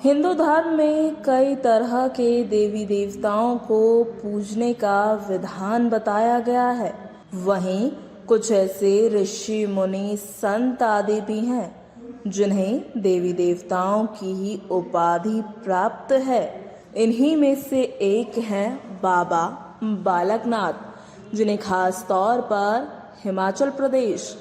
हिंदू धर्म में कई तरह के देवी देवताओं को पूजने का विधान बताया गया है। वहीं कुछ ऐसे ऋषि मुनि संत आदि भी हैं जिन्हें देवी देवताओं की ही उपाधि प्राप्त है। इन्हीं में से एक हैं बाबा बालकनाथ, जिन्हें खास तौर पर हिमाचल प्रदेश,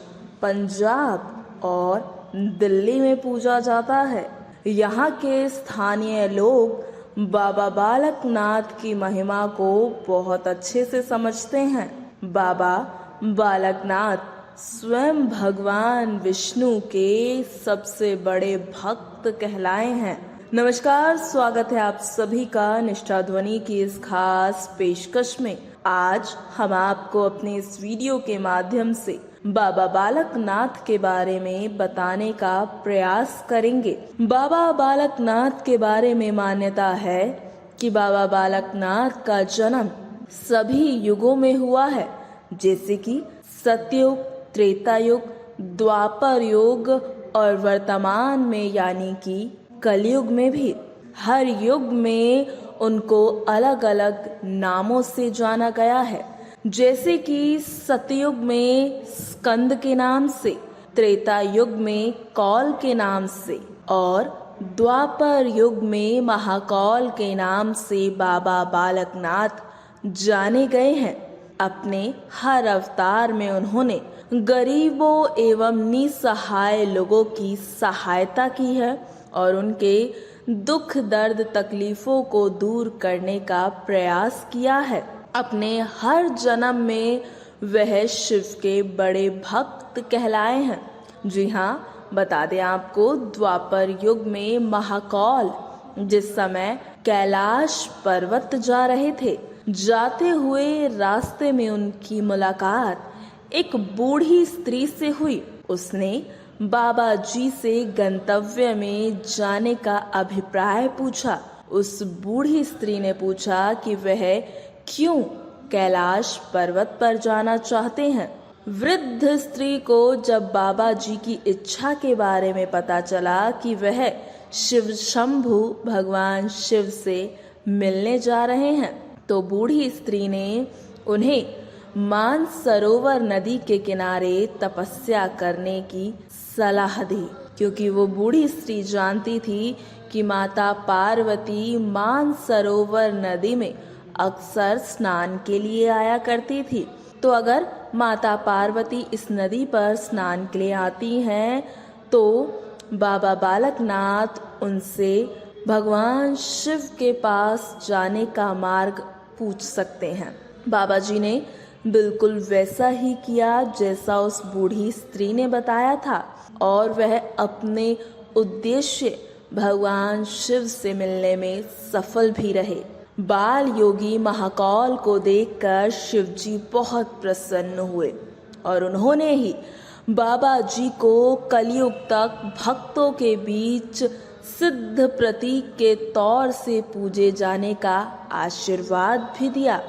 पंजाब और दिल्ली में पूजा जाता है। यहाँ के स्थानीय लोग बाबा बालकनाथ की महिमा को बहुत अच्छे से समझते हैं। बाबा बालकनाथ स्वयं भगवान विष्णु के सबसे बड़े भक्त कहलाए हैं। नमस्कार, स्वागत है आप सभी का निष्ठा ध्वनि की इस खास पेशकश में। आज हम आपको अपने इस वीडियो के माध्यम से बाबा बालकनाथ के बारे में बताने का प्रयास करेंगे। बाबा बालकनाथ के बारे में मान्यता है कि बाबा बालकनाथ का जन्म सभी युगों में हुआ है, जैसे कि सतयुग, त्रेता युग, द्वापर युग और वर्तमान में यानी कि कलयुग में भी। हर युग में उनको अलग अलग नामों से जाना गया है, जैसे कि सतयुग में स्कंद के नाम से, त्रेता युग में कौल के नाम से और द्वापर युग में महाकौल के नाम से बाबा बालकनाथ जाने गए हैं। अपने हर अवतार में उन्होंने गरीबों एवं निसहाय लोगों की सहायता की है और उनके दुख दर्द तकलीफों को दूर करने का प्रयास किया है। अपने हर जन्म में वह शिव के बड़े भक्त कहलाए हैं। जी हाँ, बता दें आपको, द्वापर युग में महाकौल जिस समय कैलाश पर्वत जा रहे थे, जाते हुए रास्ते में उनकी मुलाकात एक बूढ़ी स्त्री से हुई। उसने बाबा जी से गंतव्य में जाने का अभिप्राय पूछा। उस बूढ़ी स्त्री ने पूछा कि वह क्यों कैलाश पर्वत पर जाना चाहते हैं। वृद्ध स्त्री को जब बाबा जी की इच्छा के बारे में पता चला कि वह शिव शंभु भगवान शिव से मिलने जा रहे हैं, तो बूढ़ी स्त्री ने उन्हें मानसरोवर नदी के किनारे तपस्या करने की सलाह दी, क्योंकि वो बूढ़ी स्त्री जानती थी कि माता पार्वती मानसरोवर नदी में अक्सर स्नान के लिए आया करती थी। तो अगर माता पार्वती इस नदी पर स्नान के लिए आती हैं, तो बाबा बालकनाथ उनसे भगवान शिव के पास जाने का मार्ग पूछ सकते हैं। बाबा जी ने बिल्कुल वैसा ही किया जैसा उस बूढ़ी स्त्री ने बताया था और वह अपने उद्देश्य भगवान शिव से मिलने में सफल भी रहे। बाल योगी महाकौल को देखकर शिव जी बहुत प्रसन्न हुए और उन्होंने ही बाबा जी को कलयुग तक भक्तों के बीच सिद्ध प्रतीक के तौर से पूजे जाने का आशीर्वाद भी दिया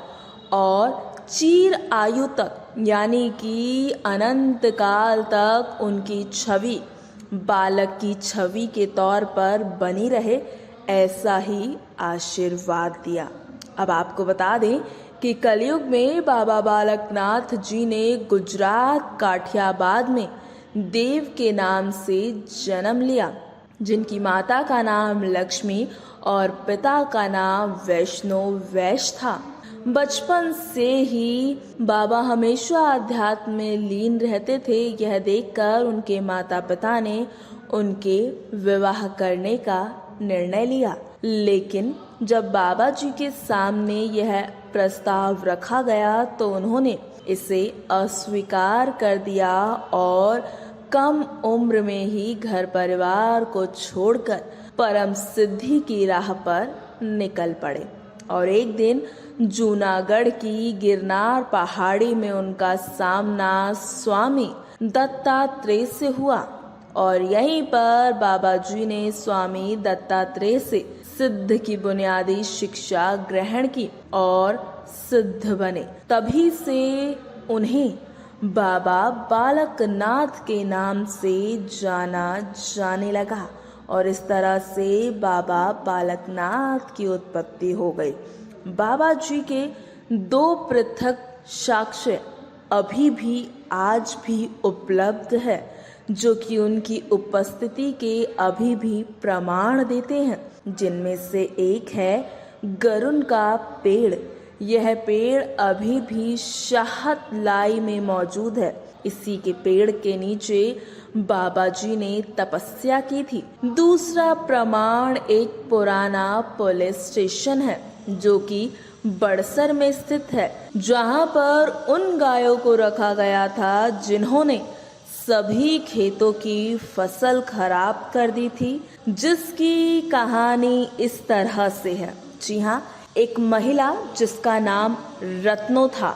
और चिर आयु तक यानी कि अनंत काल तक उनकी छवि बालक की छवि के तौर पर बनी रहे, ऐसा ही आशीर्वाद दिया। अब आपको बता दें कि कलयुग में बाबा बालकनाथ जी ने गुजरात काठियाबाद में देव के नाम से जन्म लिया, जिनकी माता का नाम लक्ष्मी और पिता का नाम वैष्णव वैश्य था। बचपन से ही बाबा हमेशा अध्यात्म में लीन रहते थे। यह देखकर उनके माता पिता ने उनके विवाह करने का निर्णय लिया, लेकिन जब बाबा जी के सामने यह प्रस्ताव रखा गया तो उन्होंने इसे अस्वीकार कर दिया और कम उम्र में ही घर परिवार को छोड़कर परम सिद्धि की राह पर निकल पड़े। और एक दिन जूनागढ़ की गिरनार पहाड़ी में उनका सामना स्वामी दत्तात्रेय से हुआ और यहीं पर बाबा जी ने स्वामी दत्तात्रेय से सिद्ध की बुनियादी शिक्षा ग्रहण की और सिद्ध बने। तभी से उन्हें बाबा बालकनाथ के नाम से जाना जाने लगा और इस तरह से बाबा बालकनाथ की उत्पत्ति हो गई। बाबा जी के दो पृथक साक्ष्य अभी भी आज भी उपलब्ध है, जो कि उनकी उपस्थिति के अभी भी प्रमाण देते हैं, जिनमें से एक है गरुड़ का पेड़। यह पेड़ अभी भी शाहतलाई में मौजूद है। इसी के पेड़ के नीचे बाबा जी ने तपस्या की थी। दूसरा प्रमाण एक पुराना पुलिस स्टेशन है, जो कि बड़सर में स्थित है, जहां पर उन गायों को रखा गया था जिन्होंने सभी खेतों की फसल खराब कर दी थी, जिसकी कहानी इस तरह से है। जी हाँ, एक महिला जिसका नाम रत्नो था,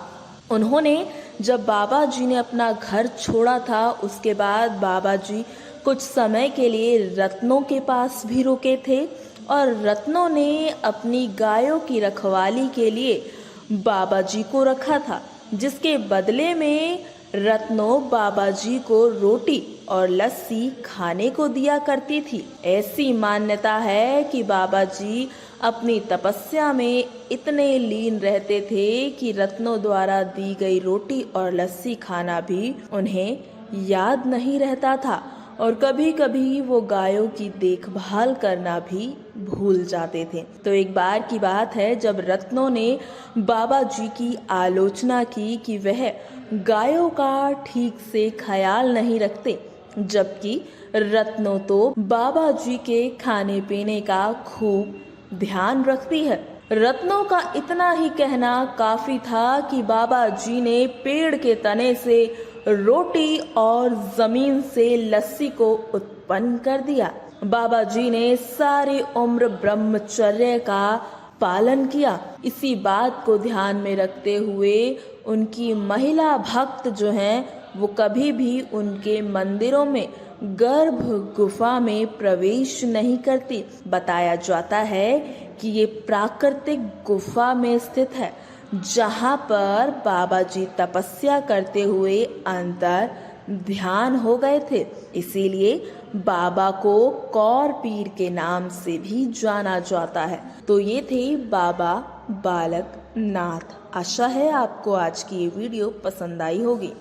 उन्होंने जब बाबा जी ने अपना घर छोड़ा था, उसके बाद बाबा जी कुछ समय के लिए रत्नों के पास भी रुके थे और रत्नों ने अपनी गायों की रखवाली के लिए बाबा जी को रखा था, जिसके बदले में रत्नों बाबा जी को रोटी और लस्सी खाने को दिया करती थी। ऐसी मान्यता है कि बाबा जी अपनी तपस्या में इतने लीन रहते थे कि रत्नों द्वारा दी गई रोटी और लस्सी खाना भी उन्हें याद नहीं रहता था और कभी कभी वो गायों की देखभाल करना भी भूल जाते थे। तो एक बार की बात है, जब रत्नों ने बाबा जी की आलोचना की कि वह गायों का ठीक से ख्याल नहीं रखते, जबकि रत्नों तो बाबा जी के खाने पीने का खूब ध्यान रखती है। रत्नों का इतना ही कहना काफी था कि बाबा जी ने पेड़ के तने से रोटी और जमीन से लस्सी को उत्पन्न कर दिया। बाबा जी ने सारी उम्र ब्रह्मचर्य का पालन किया। इसी बात को ध्यान में रखते हुए उनकी महिला भक्त जो हैं, वो कभी भी उनके मंदिरों में गर्भ गुफा में प्रवेश नहीं करती। बताया जाता है कि ये प्राकृतिक गुफा में स्थित है, जहाँ पर बाबा जी तपस्या करते हुए अंतर ध्यान हो गए थे। इसीलिए बाबा को कौर पीर के नाम से भी जाना जाता है। तो ये थे बाबा बालक नाथ। आशा है आपको आज की ये वीडियो पसंद आई होगी।